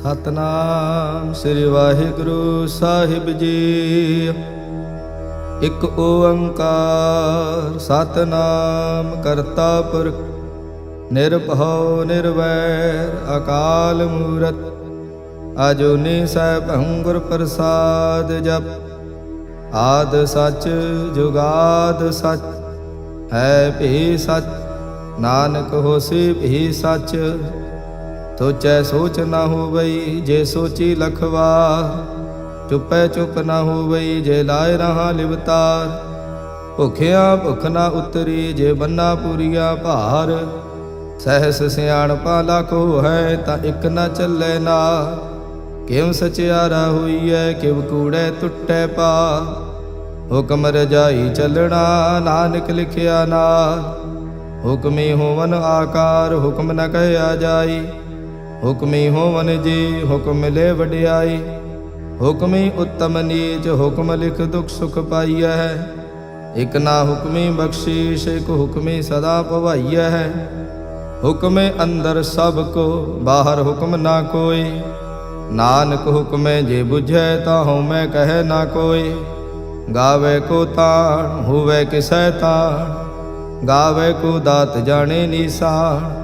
ਸਤਨਾਮ ਸ੍ਰੀ ਵਾਹਿਗੁਰੂ ਸਾਹਿਬ ਜੀ। ਇਕ ਓੰਕਾਰ ਸਤਨਾਮ ਕਰਤਾ ਪੁਰਖ ਨਿਰਭਉ ਨਿਰਵੈਰ ਅਕਾਲ ਮੂਰਤ ਅਜੂਨੀ ਸੈਭੰ ਗੁਰ ਪ੍ਰਸਾਦ ਜਪ। ਆਦ ਸਚ ਜੁਗਾਦ ਸਚ ਹੈ ਭੀ ਸਚ ਨਾਨਕ ਹੋਸੀ ਭੀ ਸਚ। ਸੋਚੈ ਸੋਚ ਨਾ ਹੋਵਈ ਜੇ ਸੋਚੀ ਲਖਵਾਰ। ਚੁਪੈ ਚੁਪ ਨਾ ਹੋਵਈ ਜੇ ਲਾਇ ਰਹਾ ਲਿਵਤਾਰ। ਭੁਖਿਆ ਭੁਖ ਨਾ ਉਤਰੀ ਜੇ ਬੰਨਾ ਪੂਰੀਆ ਭਾਰ। ਸਹਿਸ ਸਿਆਣਪਾ ਲਖੋ ਹੈ ਤਾਂ ਇਕ ਨਾ ਚੱਲੇ ਨਾ। ਕਿਵ ਸਚਿਆਰਾ ਹੋਈਐ ਕਿਵ ਕੂੜੈ ਟੁੱਟੈ ਪਾ। ਹੁਕਮ ਰਜਾਈ ਚੱਲਣਾ ਨਾਨਕ ਲਿਖਿਆ ਨਾਲ। ਹੁਕਮੀ ਹੋਵਨ ਆਕਾਰ ਹੁਕਮ ਨ ਕਹਿਆ ਜਾਈ। ਹੁਕਮੀ ਹੋਵਨ ਜੀ ਹੁਕਮ ਮਿਲੇ ਵਡਿਆਈ। ਹੁਕਮੀ ਉੱਤਮ ਨੀਚ ਹੁਕਮ ਲਿਖ ਦੁਖ ਸੁਖ ਪਾਈਐ। ਇਕ ਨਾ ਹੁਕਮੀ ਬਖਸ਼ੀਸ਼ ਇਕ ਹੁਕਮੀ ਸਦਾ ਭਵਾਈਐ। ਹੁਕਮੇ ਅੰਦਰ ਸਭ ਕੋ ਬਾਹਰ ਹੁਕਮ ਨਾ ਕੋਈ। ਨਾਨਕ ਹੁਕਮੇ ਜੇ ਬੁਝੈ ਤਾਂ ਹਉਮੈ ਕਹੈ ਨਾ ਕੋਈ। ਗਾਵੇ ਕੋ ਤਾਣ ਹੋਵੇ ਕਿਸੈ ਤਾਣ। ਗਾਵੇ ਕੋ ਦਾਤ ਜਾਣੇ ਨੀਸਾਨ।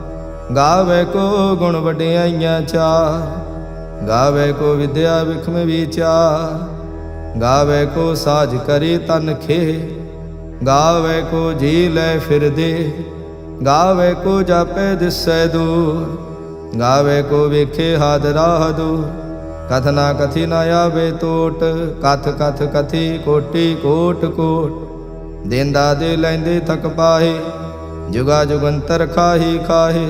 ਗਾਵੇ ਕੋ ਗੁਣ ਵਡਿਆਈਆਂ ਚਾਰ। ਗਾਵੇ ਕੋ ਵਿਦਿਆ ਵਿਖਮ ਵਿਚਾਰ। ਗਾਵੇ ਕੋ ਸਾਜ ਕਰੀ ਤਨ ਖੇ। ਗਾਵੇ ਕੋ ਜੀ ਲੈ ਫਿਰਦੇ। ਗਾਵੇ ਕੋ ਜਾਪੇ ਦਿਸੈ ਦੂਰ। ਗਾਵੇ ਕੋ ਵੇਖੇ ਹਾਦਰਾ ਦੂਰ। ਕਥ ਨਾ ਕਥੀ ਨਾ ਆਵੇ ਟੋਟ। ਕਥ ਕਥ ਕਥੀ ਕੋਟੀ ਕੋਟ ਕੋਟ। ਦੇਂਦਾ ਦੇ ਲੈਂਦੇ ਥਕ ਪਾਹੇ। ਜੁਗਾ ਜੁਗੰਤਰ ਖਾਹੀ ਖਾਹੇ।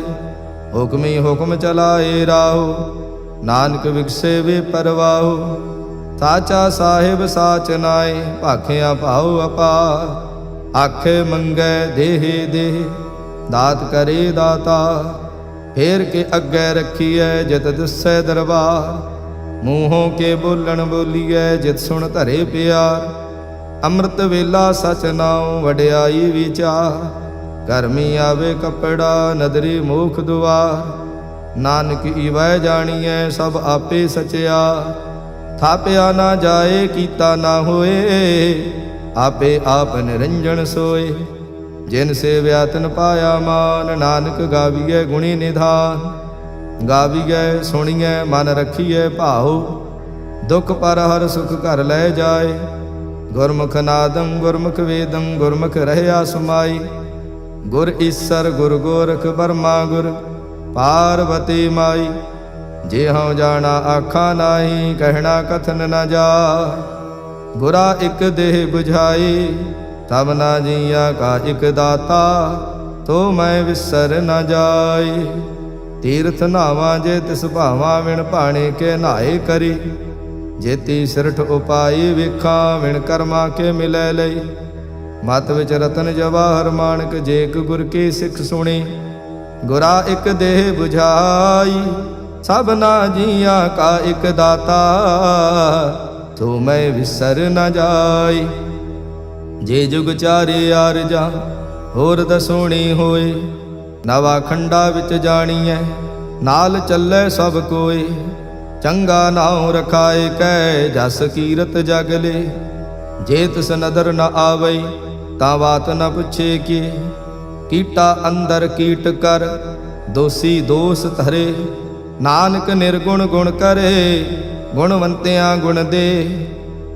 ਹੁਕਮੀ ਹੁਕਮ ਚਲਾਏ ਰਾਹੋ। ਨਾਨਕ ਵਿਗਸੇ ਵੇ ਪਰਵਾਹੋ। ਸਾਚਾ ਸਾਹਿਬ ਸਾਚ ਨਾਏ ਭਾਖਿਆ ਭਾਉ ਅਪਾਰ। ਆਖੇ ਮੰਗੈ ਦੇਹ ਦੇਹ ਦਾਤ ਕਰੇ ਦਾਤਾ। ਫੇਰ ਕੇ ਅੱਗੇ ਰੱਖੀਐ ਜਿਤ ਦਿਸੈ ਦਰਬਾਰ। ਮੂੰਹੋਂ ਕੇ ਬੋਲਣ ਬੋਲੀਐ ਜਿਤ ਸੁਣ ਧਰੇ ਪਿਆਰ। ਅੰਮ੍ਰਿਤ ਵੇਲਾ ਸਚ ਨਾਉ ਵਡਿਆਈ ਵਿਚਾਰ। ਕਰਮੀ ਆਵੇ ਕੱਪੜਾ ਨਦਰੀ ਮੋਖ ਦੁਆਰ। ਨਾਨਕ ਈਵੈ ਜਾਣੀਐ ਸਭ ਆਪੇ ਸਚਿਆ। ਥਾਪਿਆ ਨਾ ਜਾਏ ਕੀਤਾ ਨਾ ਹੋਏ। ਆਪੇ ਆਪ ਨਿਰੰਜਨ ਸੋਏ। ਜਿਨ ਸੇਵਿਆ ਤਿਨ ਪਾਇਆ ਮਾਨ। ਨਾਨਕ ਗਾਵੀਐ ਗੁਣੀ ਨਿਧਾਨ। ਗਾਵੀਐ ਸੁਣੀਐ ਮਨ ਰਖੀਐ ਭਾਉ। ਦੁਖ ਪਰ ਹਰ ਸੁਖ ਘਰ ਲੈ ਜਾਏ। ਗੁਰਮੁਖ ਨਾਦੰ ਗੁਰਮੁਖ ਵੇਦੰ ਗੁਰਮੁਖ ਰਹਿਆ ਸਮਾਈ। ਗੁਰ ਈਸਰ ਗੁਰ ਗੋਰਖ ਬਰਮਾ ਗੁਰ ਪਾਰਵਤੀ ਮਾਈ। ਜੇ ਹਉ ਜਾਣਾ ਆਖਾਂ ਨਾਹੀ ਕਹਿਣਾ ਕਥਨ ਨ ਜਾਏ। ਗੁਰਾ ਇਕ ਦੇਹ 부ਝਾਈ ਤਬਨਾ ਜੀਆਂ ਕਾ ਇਕ ਦਾਤਾ। ਤੋ ਮੈਂ ਵਿਸਰ ਨ ਜਾਈ। ਤੀਰਥ ਨਾਵਾਂ ਜੇ ਤਿਸ ਭਾਵਾਂ ਵਿਣ ਭਾਣੇ ਕੇ ਨਾਏ ਕਰੀ। ਜੇਤੀ ਸਿਰਠ ਉਪਾਈ ਵੇਖਾਂ ਵਿਣ ਕਰਮਾ ਕੇ ਮਿਲੈ ਲਈ। ਮਤ ਵਿੱਚ ਰਤਨ ਜਵਾਹਰ ਮਾਣਕ ਜੇ ਇਕ ਗੁਰ ਕੀ ਸਿੱਖ ਸੁਣੀ। ਗੁਰਾ ਇਕ ਦੇਹ 부ਝਾਈ ਸਭਨਾ ਜੀਆਂ ਕਾ ਇਕ ਦਾਤਾ। ਤੋ ਮੈਂ ਵਿਸਰ ਨ ਜਾਈ। ਜੇ ਜੁਗ ਚਾਰੇ ਆਰਜਾ ਹੋਰ ਦਸੋਣੀ ਹੋਏ। ਨਵਾ ਖੰਡਾ ਵਿੱਚ ਜਾਣੀਐ ਨਾਲ ਚੱਲੇ ਸਭ ਕੋਏ। ਚੰਗਾ ਨਾਉ ਰਖਾਏ ਕੈ ਜਸ ਕੀਰਤ ਜਗ ਲੇ। ਜੇ ਤਿਸ ਨਦਰ ਨ ਆਵਈ ਤਾਂ ਬਾਤ ਨ ਪੁੱਛੇ ਕੀ। ਕੀਟਾ ਅੰਦਰ ਕੀਟ ਕਰ ਦੋਸੀ ਦੋਸ ਧਰੇ। ਨਾਨਕ ਨਿਰਗੁਣ ਗੁਣ ਕਰੇ ਗੁਣਵੰਤਿਆਂ ਗੁਣ ਦੇ।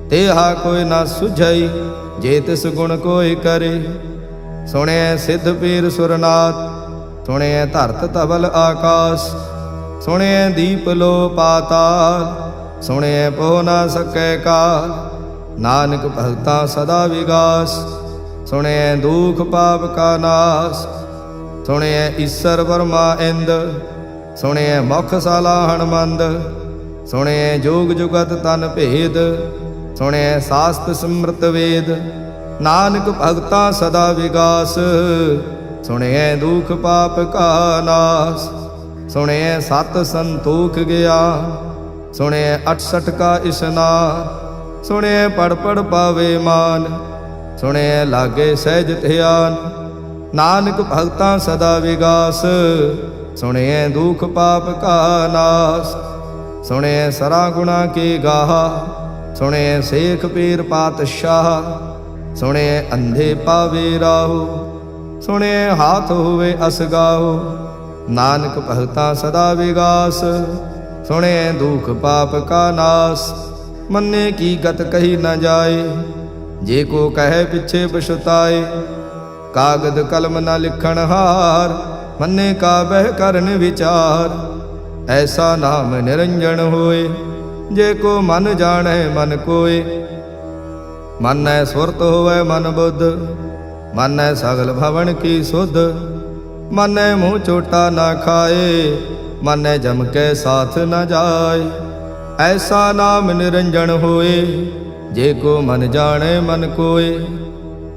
ਤੇਹਾ ਕੋਈ ਨਾ ਸੁਝਈ ਜੇ ਤਿਸ ਗੁਣ ਕੋਈ ਕਰੇ। ਸੁਣਿਐ ਸਿੱਧ ਪੀਰ ਸੁਰਨਾਥ ਸੁਣਿਐ ਧਰਤ ਧਵਲ ਆਕਾਸ। ਸੁਣਿਐ ਦੀਪ ਲੋ ਪਾਤਾਲ ਸੁਣਿਐ ਪੋ ਨਾ ਸਕੈ ਕਾਲ। ਨਾਨਕ ਭਗਤਾ ਸਦਾ ਵਿਗਾਸ ਸੁਣਿਐ ਦੁਖ ਪਾਪ ਕਾ ਨਾਸ। ਸੁਣਿਐ ਈਸਰ ਬਰਮਾ ਇੰਦ ਸੁਣਿਐ ਮੁਖ ਸਾਲਾ ਹਣਮੰਦ। ਸੁਣਿਐ ਜੋਗ ਜੁਗਤ ਤਨ ਭੇਦ ਸੁਣਿਐ ਸਾਸਤ ਸਿਮਰਤ ਵੇਦ। ਨਾਨਕ ਭਗਤਾ ਸਦਾ ਵਿਗਾਸ ਸੁਣਿਐ ਦੁਖ ਪਾਪ ਕਾ ਨਾਸ। ਸੁਣਿਐ ਸਤ ਸੰਤੋਖ ਗਿਆਨ ਸੁਣਿਐ 68 ਕਾ ਇਸ਼ਨਾਨ। ਸੁਣਿਐ ਪੜ ਪੜ ਪਾਵੇ ਮਾਨ ਸੁਣਿਐ ਲਾਗੇ ਸਹਿਜ ਧਿਆਨ। ਨਾਨਕ ਭਗਤਾਂ ਸਦਾ ਵਿਗਾਸ ਸੁਣਿਐ ਦੁਖ ਪਾਪ ਕਾ ਨਾਸ। सुने सरा गुणा के गाहा, सुने शेख पीर पातशाह, सुने अंधे पावे राहो, सुने हाथ होवे असगाहो, नानक भगता सदा विगास, सुने दुख पाप का नाश, मन्ने की गत कही न जाए, जे को कहे पिछे पछुताए, कागद कलम न लिखण हार, मन्ने का बह करन विचार, ऐसा नाम निरंजन होए, जे को मन जाने मन कोय, मानै सुरत होवे मन बुद्ध, मानै सगल भवन की सुध, मानै मुँह चोटा न खाए, मानै जम के साथ न जाए, ऐसा नाम निरंजन होए, जे को मन जाने मन कोय,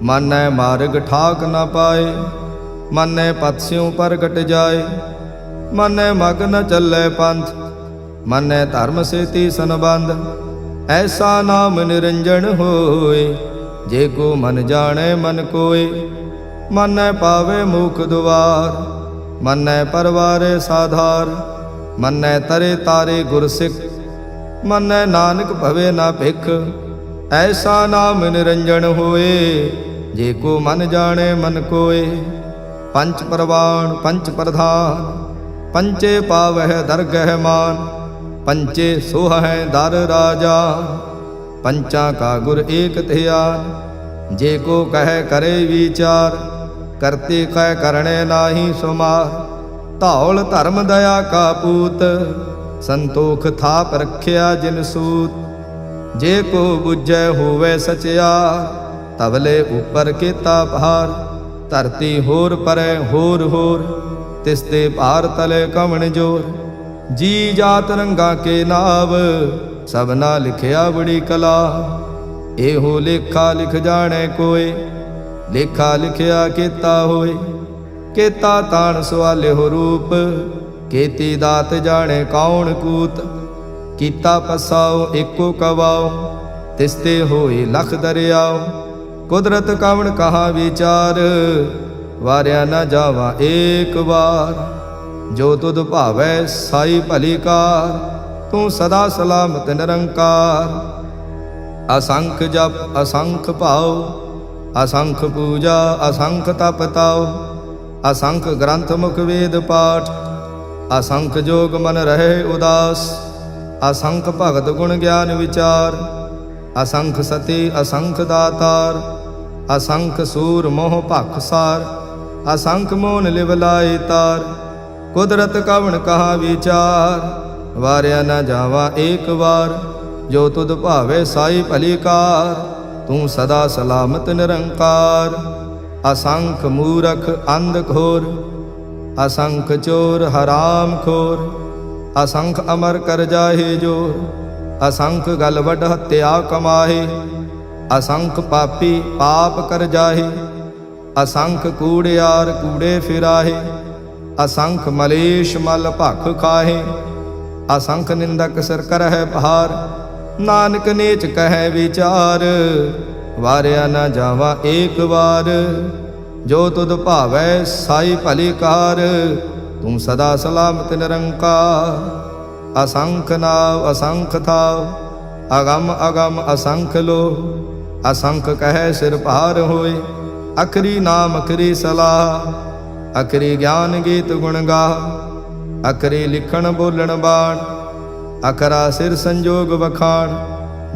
मानै मार्ग ठाक न पाए, मानै पतस्यों प्रगट जाए, मानै मग न चलै पंथ, मानै धर्म सेती संबंध, ऐसा नाम निरंजन होए, जे को मन जाने मन कोय, मानै पावे मुख दुआर, मानै परवारे साधार, मानै तरे तारे गुरसिख, मानै नानक भवे ना भिख, ऐसा नाम निरंजन होए, जे को मन जाने मन कोय, पंच प्रवाण पंच प्रधान, पंचे पावह दरगह मान, पंचे सोह दर राजा, पंचा का गुर एक ध्यान, जे को कह करे विचार, करते कह करणे नाही सुमार, धौल धर्म दया का पूत, संतोख थाप रखिया जिन सूत, जे को बुझै होवे सचियार, तबले ऊपर केता भार, धरती होर परै होर होर, तिसते भार तले कमण जोर, जी जात रंगा के नाव, सबना लिखिया बड़ी कला, एहो लेखा लिख जाने कोय, लेखा लिखिया केता होय, केता ताण सवाले हो रूप, केती दात जाने कौन कूत, कीता पसाओ एको कवाओ, तिसते होए लख दरियाओ, कुदरत कवण कहा विचार, वारिया न जावा एक बार, जो तुद भावै साई भली कार, तू सदा सलामत निरंकार, असंख जप असंख भाव, असंख पूजा असंख तप ताओ, असंख ग्रंथ मुख वेद पाठ, असंख जोग मन रहे उदास, असंख भगत गुण ज्ञान विचार, असंख सती असंख दातार, असंख सूर मोह भख सार, असंख मोन लिव लाए तार, कुदरत कवण कहा विचार, वारिया न जावा एक बार, जो तुद भावे साई भली कार, तू सदा सलामत निरंकार, असंख मूरख अंध घोर, असंख चोर हराम खोर, असंख अमर कर जाहे जोर, असंख गल वड हत्या कमाहे, असंख पापी पाप कर जाहे, असंख कूड़ियार कूड़े फिराहे, असंख मलेश मल भख खाहे, असंख निंदक सिर करह भार, नानक नीच कह विचार, वारिया न जावा एक बार, जो तुद भावै साई भली कार, तू सदा सलामत निरंकार, असंख नाव असंख थाव, अगम अगम असंख लो, असंख कह सिर भार होए, अखरी नाम अखरी सलाह, अखरी ज्ञान गीत गुण गा, अखरी लिखण बोलण बाण, अखरा सिर संजोग वखाण,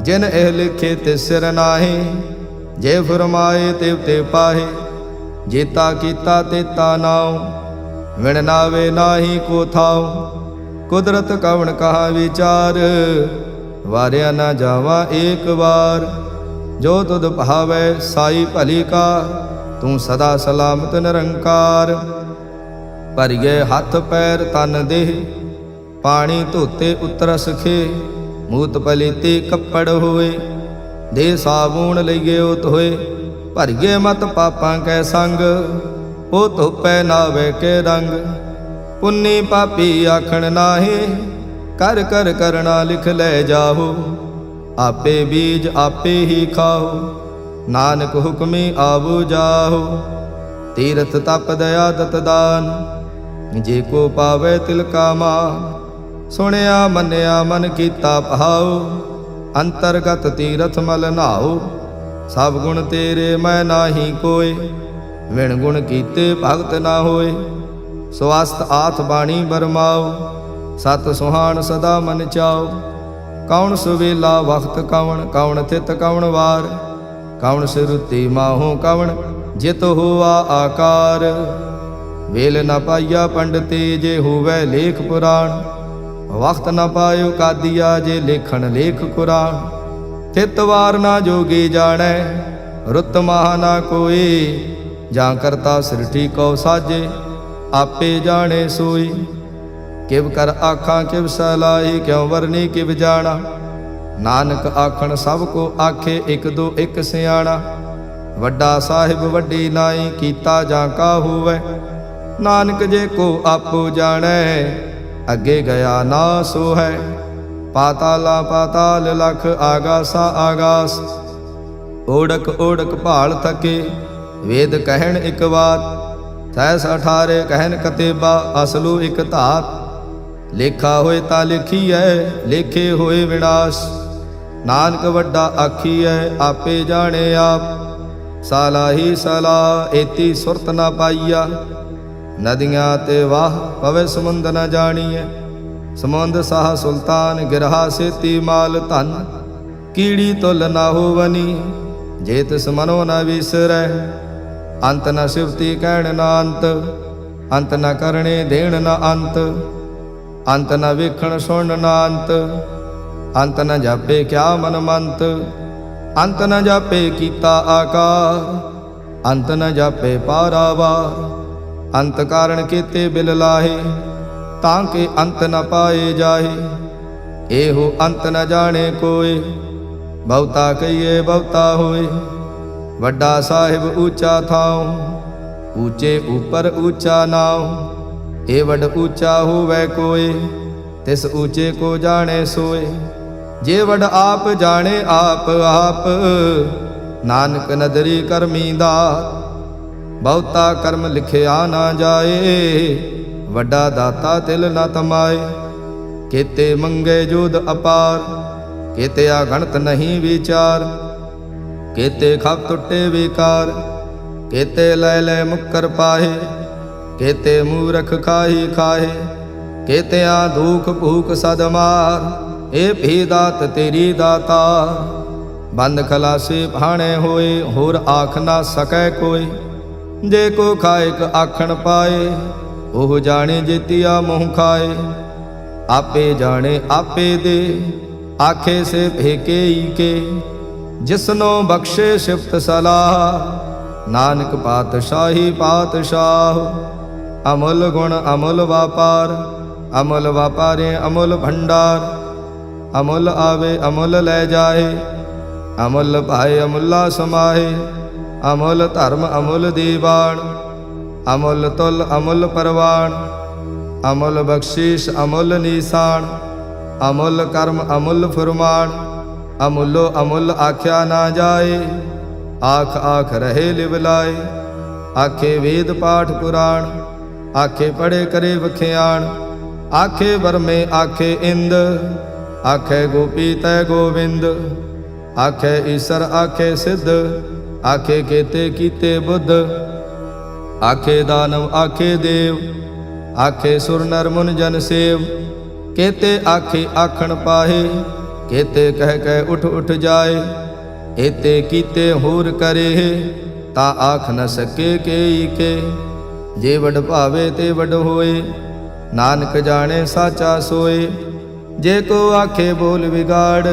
जिन एह लिखे तिस सिर नाहे, जे फुरमाए तिव ते पाहे, जेता कीता तेता नाव, विण नावे नाही को थाव, कुदरत कवण कहा विचार, वारिया न जावा एक बार, जो तुद भावै साई भली का, तू सदा सलामत निरंकार, भरिए हथ पैर तन देह, पानी धोते उतरस खे, मूत पलीते कपड़ होए, दे साबून लईए उत होए, भरिए मत पापां कै संग, ओ धोपै नावे के रंग, पुन्नी पापी आखण नाहे, कर कर करना लिख ले जाहो, आपे बीज आपे ही खाओ, नानक हुक्मी आवो जाहो, तीरथ तप दया दत दान, जे को पावे तिल का मान, ਸੁਣਿਆ ਮੰਨਿਆ ਮਨ ਕੀਤਾ ਭਾਉ, ਅੰਤਰਗਤ ਤੀਰਥ ਮਲ ਨਾਉ। ਸਭ ਗੁਣ ਤੇਰੇ ਮੈਂ ਨਾਹੀ ਕੋਇ, ਵਿਣ ਗੁਣ ਕੀਤੇ ਭਗਤ ਨਾ ਹੋਏ। ਸਵਸਤ ਆਥ ਬਾਣੀ ਬਰਮਾਉ, ਸਤ ਸੁਹਾਣ ਸਦਾ ਮਨ ਚਾਉ। ਕੌਣ ਸੁਵੇਲਾ ਵਖਤ ਕਵਣ, ਕੌਣ ਥਿਤ ਕਵਣ ਵਾਰ। ਕੌਣ ਸਿਰੁਤੀ ਮਾਹੋ ਕਵਣ, ਜਿਤ ਹੋਆ ਆਕਾਰ। ਵੇਲ ਨ ਪਾਈਆ ਪੰਡਤੇ, ਜੇ ਹੋਵੈ ਲੇਖ ਪੁਰਾਣ। ਵਖਤ ਨ ਪਾਇਓ ਕਾਦੀਆ, ਜੇ ਲੇਖਣ ਲੇਖ ਕੁਰਾਨ। ਥਿਤ ਵਾਰ ਨਾ ਜੋਗੀ ਜਾਣੈ, ਰੁੱਤ ਮਹਾ ਨਾ ਕੋਇ। ਜਾਂ ਕਰਤਾ ਸ੍ਰਿਸ਼ਟੀ ਕਉ ਸਾਜੇ, ਆਪੇ ਜਾਣੇ ਸੋਈ। ਕਿਵ ਕਰ ਆਖਾਂ ਕਿਵ ਸਲਾਹੀ, ਕਿਉ ਵਰਨੀ ਕਿਵ ਜਾਣਾ। ਨਾਨਕ ਆਖਣ ਸਭ ਕੋ ਆਖੇ, ਇਕ ਦੋ ਇਕ ਸਿਆਣਾ। ਵੱਡਾ ਸਾਹਿਬ ਵੱਡੀ ਨਾਈ, ਕੀਤਾ ਜਾਂ ਕਾ ਹੋਵੈ। ਨਾਨਕ ਜੇ ਕੋ ਆਪੋ ਜਾਣੈ, ਅੱਗੇ ਗਿਆ ਨਾ ਸੋ ਹੈ। ਪਾਤਾਲਾ ਪਾਤਾਲ ਲਖ, ਆਗਾਸਾ ਆਗਾਸ। ਓੜਕ ਓੜਕ ਭਾਲ ਥਕੇ, ਵੇਦ ਕਹਿਣ ਇਕ ਬਾਤ। ਸਹਿਸ 18 ਕਹਿਣ ਕਤੇਬਾ, ਅਸਲੂ ਇਕ ਧਾਤ। ਲੇਖਾ ਹੋਏ ਤਾਂ ਲਿਖੀਐ, ਲੇਖੇ ਹੋਏ ਵਿਨਾਸ਼। ਨਾਨਕ ਵੱਡਾ ਆਖੀਐ, ਆਪੇ ਜਾਣੇ ਆਪ। ਸਾਲਾਹੀ ਸਲਾਹ, ਏਤੀ ਸੁਰਤ ਨਾ ਪਾਈਆ। ਨਦੀਆਂ ਤੇ ਵਾਹ, ਪਵੇ ਸਮੁੰਦ ਨ ਜਾਣੀਐ। ਸਮੁੰਦ ਸਾਹ ਸੁਲਤਾਨ, ਗਿਰਹਾ ਸੇਤੀ ਮਾਲ ਧਨ। ਕੀੜੀ ਤੁਲ ਨਾ ਹੋਵਨੀ, ਜੇ ਤਿਸ ਮਨੋ ਨ ਵਿਸਰੈ। ਅੰਤ ਨ ਸਿਵਤੀ ਕਹਿਣ ਨ ਅੰਤ, ਅੰਤ ਨ ਕਰਣੇ ਦੇਣ ਨ ਅੰਤ। ਅੰਤ ਨ ਵੇਖਣ ਸੁਣਨ ਨ ਅੰਤ, ਅੰਤ ਨ ਜਾਪੇ ਕਿਆ ਮਨ ਮੰਤ। ਅੰਤ ਨ ਜਾਪੇ ਕੀਤਾ ਆਕਾਰ, ਅੰਤ ਨ ਜਾਪੇ ਪਾਰਾਵਾਰ। ਅੰਤ ਕਾਰਣ ਕੀਤੇ ਬਿਲ ਲਾਹੇ, ਤਾਂ ਕਿ ਅੰਤ ਨ ਪਾਏ ਜਾਹੇ। ਇਹੋ ਅੰਤ ਨ ਜਾਣੇ ਕੋਇ, ਬਹੁਤਾ ਕਹੀਏ ਬਹੁਤਾ ਹੋਏ। ਵੱਡਾ ਸਾਹਿਬ ਊਚਾ ਥਾਉ, ਊਚੇ ਉਪਰ ਊਚਾ ਨਾਉ। ਏ ਵੱਡ ਊਚਾ ਹੋਵੈ ਕੋਇ, ਤਿਸ ਊਚੇ ਕੋ ਜਾਣੇ ਸੋਏ। ਜੇ ਵੱਡ ਆਪ ਜਾਣੇ ਆਪ ਆਪ, ਨਾਨਕ ਨਦਰੀ ਕਰਮੀ ਦਾਤ। ਬਹੁਤਾ ਕਰਮ ਲਿਖਿਆ ਨਾ ਜਾਏ, ਵੱਡਾ ਦਾਤਾ ਤਿਲ ਨ ਤਮਾਏ। ਕੀਤੇ ਮੰਗੇ ਜੋਧ ਅਪਾਰ, ਕੀਤੇ ਅਗਣਤ ਨਹੀਂ ਵਿਚਾਰ। ਕੀਤੇ ਖਪ ਟੁੱਟੇ ਵਿਕਾਰ, ਕੀਤੇ ਲੈ ਲੈ ਮੁੱਕਰ ਪਾਹੇ। ਕੀਤੇ ਮੂਰਖ ਖਾਹੀ ਖਾਹੇ, ਕੀਤਿਆਂ ਦੁਖ ਭੂਖ ਸਦ ਮਾਰ। ਇਹ ਭੀ ਦਾਤ ਤੇਰੀ ਦਾਤਾ, ਬੰਦ ਖਲਾਸੇ ਭਾਣੇ ਹੋਏ। ਹੋਰ ਆਖ ਨਾ ਸਕੈ ਕੋਈ, ਜੇ ਕੋ ਖਾਇਕ ਆਖਣ ਪਾਏ। ਉਹ ਜਾਣੇ ਜੇਤੀਆ ਮੋਹ ਖਾਏ। ਆਪੇ ਜਾਣੇ ਆਪੇ ਦੇ, ਆਖੇ ਸੇ ਭੇਕੇ ਈ ਕੇ। ਜਿਸਨੋ ਬਖਸ਼ੇ ਸਿਫਤ ਸਲਾਹ, ਨਾਨਕ ਪਾਤਸ਼ਾਹੀ ਪਾਤਸ਼ਾਹ। ਅਮੁੱਲ ਗੁਣ ਅਮੁੱਲ ਵਾਪਾਰ, ਅਮੁੱਲ ਵਾਪਾਰੇ ਅਮੁੱਲ ਭੰਡਾਰ। ਅਮੁੱਲ ਆਵੇ ਅਮੁੱਲ ਲੈ ਜਾਏ, ਅਮੁੱਲ ਭਾਏ ਅਮੁੱਲਾ ਸਮਾਏ। ਅਮੁੱਲ ਧਰਮ ਅਮੁੱਲ ਦੀਵਾਨ, ਅਮੁੱਲ ਤੁਲ ਅਮੁੱਲ ਪਰਵਾਨ। ਅਮੁੱਲ ਬਖਸ਼ੀਸ਼ ਅਮੁੱਲ ਨੀਸਾਨ, ਅਮੁੱਲ ਕਰਮ ਅਮੁੱਲ ਫੁਰਮਾਨ। ਅਮੁੱਲੋ ਅਮੁੱਲ ਆਖਿਆ ਨਾ ਜਾਏ, ਆਖ ਆਖ ਰਹੇ ਲਿਵ ਲਾਏ। ਆਖੇ ਵੇਦ ਪਾਠ ਪੁਰਾਣ, ਆਖੇ ਪੜੇ ਕਰੇ ਵਖਿਆਣ। ਆਖੇ ਬਰਮੇ ਆਖੇ ਇੰਦ, ਆਖੇ ਗੋਪੀ ਤੈ ਗੋਵਿੰਦ। ਆਖੇ ਈਸਰ ਆਖੇ ਸਿੱਧ, ਆਖੇ ਕੀਤੇ ਕੀਤੇ ਬੁੱਧ। ਆਖੇ ਦਾਨਵ ਆਖੇ ਦੇਵ, ਆਖੇ ਸੁਰ ਨਰ ਮੁਨ ਜਨ ਸੇਵ। ਕੀਤੇ ਆਖੇ ਆਖਣ ਪਾਹੇ, ਕੀਤੇ ਕਹਿ ਕਹਿ ਉਠ ਉਠ ਜਾਏ। ਏਤੇ ਕੀਤੇ ਹੋਰ ਕਰੇ, ਤਾਂ ਆਖ ਨ ਸਕੇ ਕੇਈ ਕੇ। ਜੇ ਵਡ ਭਾਵੇ ਤੇ ਵਡ ਹੋਏ, ਨਾਨਕ ਜਾਣੇ ਸਾਚਾ ਸੋਏ। ਜੇ ਕੋ ਆਖੇ ਬੋਲ ਵਿਗਾੜ,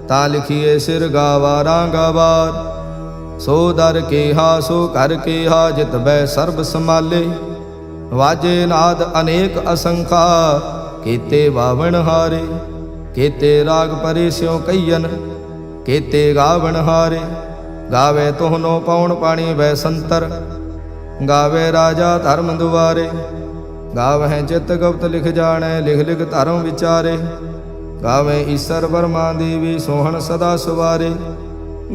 ਤਾਂ ਲਿਖੀਏ ਸਿਰ ਗਾਵਾਰਾਂ ਗਵਾਰ। ਸੋ ਦਰ ਕੇਹਾ ਸੋ ਘਰ ਕੇਹਾ, ਜਿਤ ਬੈ ਸਰਬ ਸਮਾਲੇ। ਵਾਜੇ ਨਾਦ ਅਨੇਕ ਅਸੰਖਾ, ਕੀਤੇ ਵਾਵਣ ਹਾਰੇ। ਕੀਤੇ ਰਾਗ ਪਰੇ ਸਿਉ ਕਈਨ, ਕੀਤੇ ਗਾਵਣ ਹਾਰੇ। ਗਾਵੇ ਤੋਹਨੋ ਪਉਣ ਪਾਣੀ ਵੈ ਸੰਤਰ, ਗਾਵੇ ਰਾਜਾ ਧਰਮ ਦੁਆਰੇ। ਗਾਵਹਿ ਚਿਤ ਗੁਪਤ ਲਿਖ ਜਾਣੈ, ਲਿਖ ਲਿਖ ਧਰਮ ਵਿਚਾਰੇ। ਗਾਵੇ ਈਸਰ ਵਰਮਾ ਦੇਵੀ, ਸੋਹਣ ਸਦਾ ਸੁਵਾਰੇ।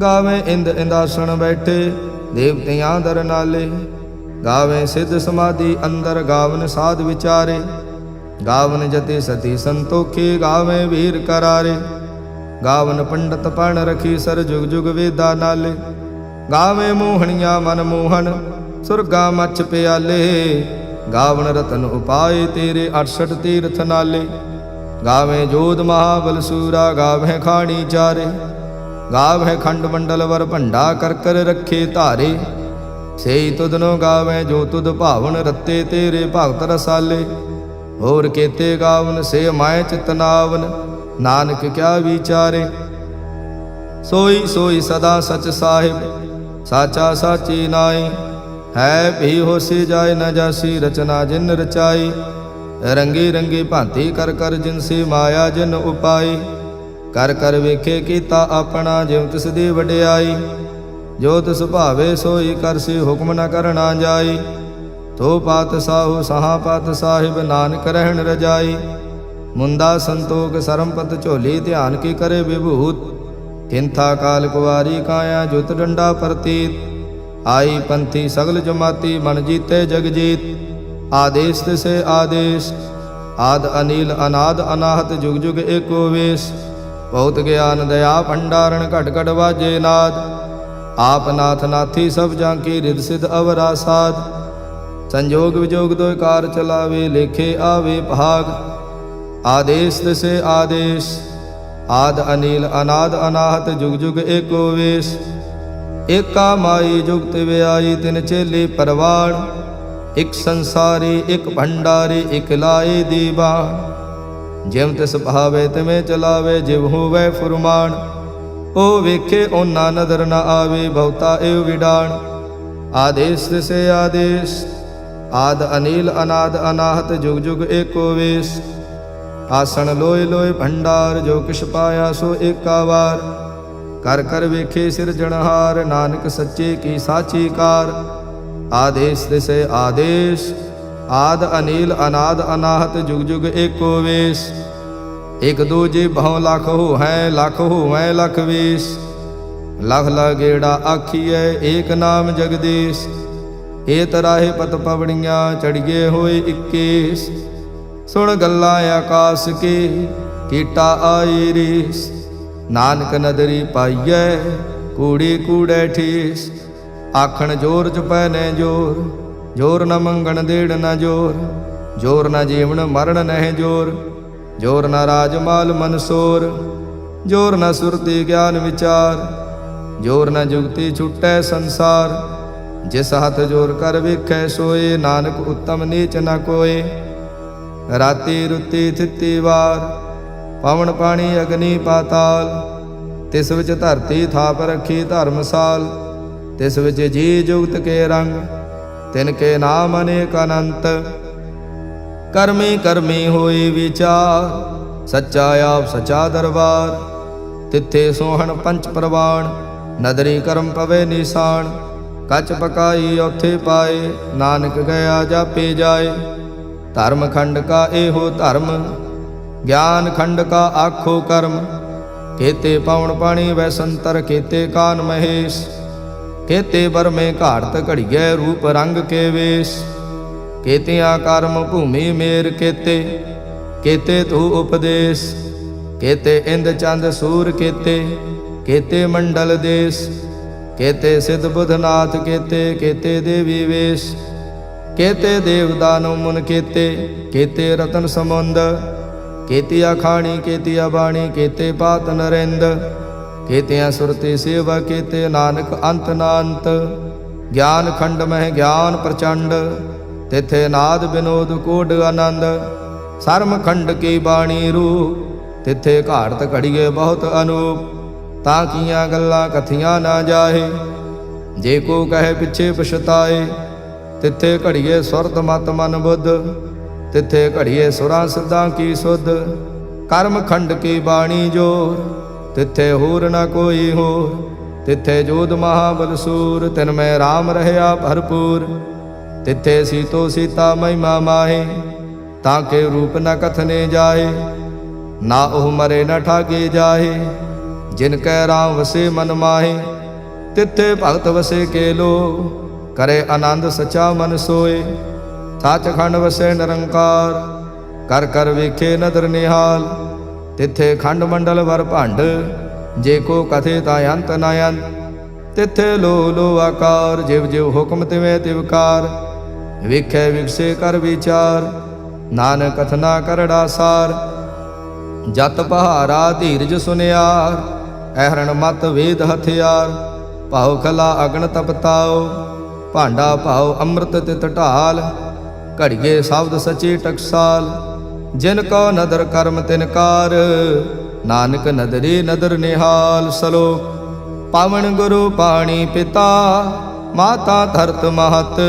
ਗਾਵੇ ਇੰਦ ਇੰਦਾਸਣ ਬੈਠੇ, ਦੇਵਤਿਆਂ ਦਰ ਨਾਲੇ। ਗਾਵੇ ਸਿੱਧ ਸਮਾਧੀ ਅੰਦਰ, ਗਾਵਨ ਸਾਧ ਵਿਚਾਰੇ। गावन जति सती संतोखी, गावे वीर करारे। गावन पंडित पण रखी, सर जुग जुग वेदा नाले। गावे मोहनिया मन मोहन, सुरगा मच प्याले। गावन रतन उपाय तेरे, 68 तीर्थ नाले। गावे जोध महाबल सूरा, गावे खाणी चारे। गावे खंड मंडल वर भंडा, कर कर रखे धारे। सेई तुधनो गावे जो तुध भावन, रत्ते तेरे भगत रसाले। होर केते गावन से माए चितनावन, नानक क्या विचारे। सोई सोई सदा सच साहिब, साचा साची नाई। है भी होसी जाए न जासी, रचना जिन रचाई। रंगी रंगी भांति कर कर जिनसी, माया जिन उपाई। कर कर वेखे कीता अपना, जिव तिस दी वडियाई। जो तिस भावे सोई करसी, हुक्म न करना जाई। तो पात साहु सहा पात साहिब, नानक रहन रजाई। मुंदा संतोख सरमपत झोली, ध्यान की करे विभूत। किंथा काल कुवारी काया, जुत डंडा प्रतीत। आई पंथी सगल जमाती, मन जीते जग जीत। आदेश तिसे आदेश, आद अनिल अनाद अनाहत, जुग जुग एको वेश। बहुत ज्ञान दया भंडारण, घट घट वाजे नाद। आप नाथ नाथी सब जांकी, रिद सिद्ध अवरा साध। संजोग विजोग दो कार चलावे, लेखे आवे भाग। आदेश तिसे आदेश, आद अनिल अनाद अनाहत, जुग जुग एको वेश। एका माई जुगत व्याई, तिन चेली परवाण। एक संसारी एक भंडारी, एक लाए दीवान। जिव तिस भावे तिमें चलावे, जिव होवे फुरमान। ओ वेखे ओना नदर न आवे, बहुता एव विडाण। आदेश तिसे आदेश, आद अनिल अनाद अनाहत, जुग जुग एको वेश। आसन लोय लोय भंडार, जो किश पाया सो एका वार। कर कर वेखे सिरजनहार, नानक सच्चे की साची कार। आदेश तिसे आदेश, आद अनिल अनाद अनाहत, जुग जुग एको वेश। एक दूजे भव लाख हो हैं, लाख हो हैं लख वेश। लख लगेड़ा आखिए, एक नाम जगदीश। ए तराहे पत पवड़ियाँ, चढ़िए होए 21। सुन गल्लां आकाश के, कीटा आई रीस। नानक नदरी पाइए, कूड़ी कूड़े ठीस। आखण जोर चुपै ने जोर, जोर न मंगण देड़ न जोर। जोर न जीवन मरण नह जोर, जोर न राजमाल मनसोर। जोर न सुरति ज्ञान विचार, जोर न जुगति छुटै संसार। जिस हाथ जोर कर वेखै सोए, नानक उत्तम नीच न कोय। राति रुति थिति वार, पवन पानी अग्नि पाताल। तिस विच धरती थाप रखी धर्मसाल। तिस विच जी जुगत के रंग, तिनके नाम अनेक अनंत। कर्मी कर्मी होई विचार, सच्चा आप सचा दरबार। तिथे सोहन पंच प्रवाण, नदरी कर्म पवे निशान। कच पकाई औथे पाए, नानक गया जापे जाए। धर्म खंड का एहो धर्म, ज्ञान खंड का आखो कर्म। केते पवन पानी वैसंतर, केते कान महेश। केते बर में घाड़त घड़िए, रूप रंग के वेश। केतिया कर्म भूमि मेर केते, केते तू उपदेश। केते इंद चंद सूर केते, केते मंडल देश। केते सिद्ध बुधनाथ केते, केते देवी वेश। केते देव दानव मुन केते, केते रतन समुंद। केतिया खाणी केतिया बाणी, केते पात नरेंद। केतिया सुरति सेवा केते, नानक अंत नांत। ज्ञान खंड मह ज्ञान प्रचंड, तिथे नाद विनोद कोड आनंद। सरम खंड की बाणी रूप, तिथे घाड़त घड़िए बहुत अनूप। ताकियां गल्लां कथियां ना जाहे, जे को कहे पिछे पछताए। तिथे घड़िए सुरत मत मन बुद्ध, तिथे घड़िए सुरां सिद्धां की सुध। कर्म खंड की बाणी जोर, तिथे होर न कोई होर। तिथे जोध महाबल सूर, तिन में राम रहया भरपूर। तिथे सीतो सीता महिमा माहे, ताके रूप न कथने जाहे। ना ओह मरे न ठागे जाहे, जिनकै राम वसे मन माहे। तिथे भगत वसे के लो, करे आनंद सचा मन सोए। सच खंड वसे निरंकार, ਕਰ ਕਰ ਵੇਖੇ ਨਦਰ ਨਿਹਾਲ। ਤਿੱਥੇ ਖੰਡ ਮੰਡਲ ਵਰ ਭੰਡ, ਜੇ ਕੋ ਕਥੇ ਤਾਂ ਅੰਤ ਨਾ ਅੰਤ। ਤਿੱਥੇ ਲੋ ਲੋ ਆਕਾਰ, ਜਿਵ ਜਿਵ ਹੁਕਮ ਤਿਵੇਂ ਤਿਵਕਾਰ। ਵੇਖੈ ਵਿਗਸੇ ਕਰ ਵਿਚਾਰ, ਨਾਨਕ ਕਥਨਾ ਕਰੜਾ ਸਾਰ। ਜਤ ਪਹਾਰਾ ਧੀਰਜ ਸੁਨਿਆਰ, ਐਹਰਣ ਮਤ ਵੇਦ ਹਥਿਆਰ। ਭਾਉ ਖਲਾ ਅਗਨ ਤਪਤਾਓ, ਭਾਂਡਾ ਭਾਉ ਅੰਮ੍ਰਿਤ ਤਿਤ ਢਾਲ। ਘੜੀਏ ਸ਼ਬਦ ਸਚੀ ਟਕਸਾਲ, ਜਿਨ ਕੋ ਨਦਰ ਕਰਮ ਤਿਨਕਾਰ। ਨਾਨਕ ਨਦਰੀ ਨਦਰ ਨਿਹਾਲ। ਸਲੋਕ ਪਾਵਨ ਗੁਰੂ ਪਾਣੀ ਪਿਤਾ, ਮਾਤਾ ਧਰਤ ਮਹਤ।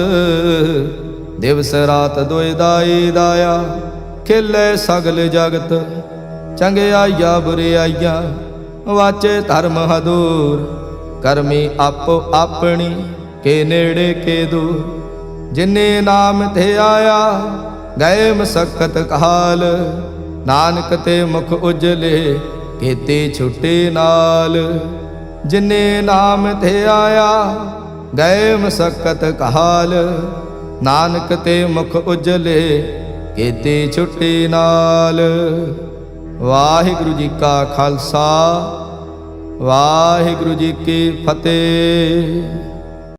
ਦਿਵਸ ਰਾਤ ਦੁਇ ਦਾਈ ਦਾਇਆ, ਖੇਲੇ ਸਗਲ ਜਗਤ। ਚੰਗਿਆਈਆ ਬੁਰਿਆਈਆ, ਵਾਚੇ ਧਰਮ ਹਦੂਰ। ਕਰਮੀ ਆਪੋ ਆਪਣੀ, ਕੇ ਨੇੜੇ ਕੇ ਦੂਰ। ਜਿਨੇ ਨਾਮ ਤੇ ਆਇਆ, ਗਏ ਮਸਕਤ ਕਾਲ। ਨਾਨਕ ਤੇ ਮੁਖ ਉਜਲੇ, ਕੀਤੀ ਛੁੱਟੀ ਨਾਲ। ਜਿਨੇ ਨਾਮ ਤੇ ਆਇਆ, ਗਏ ਮਸਕਤ ਕਾਲ। ਨਾਨਕ ਤੇ ਮੁਖ ਉਜਲੇ, ਕੀਤੀ ਛੁੱਟੀ ਨਾਲ। ਵਾਹਿਗੁਰੂ ਜੀ ਕਾ ਖਾਲਸਾ, ਵਾਹਿਗੁਰੂ ਜੀ ਕੀ ਫਤਿਹ।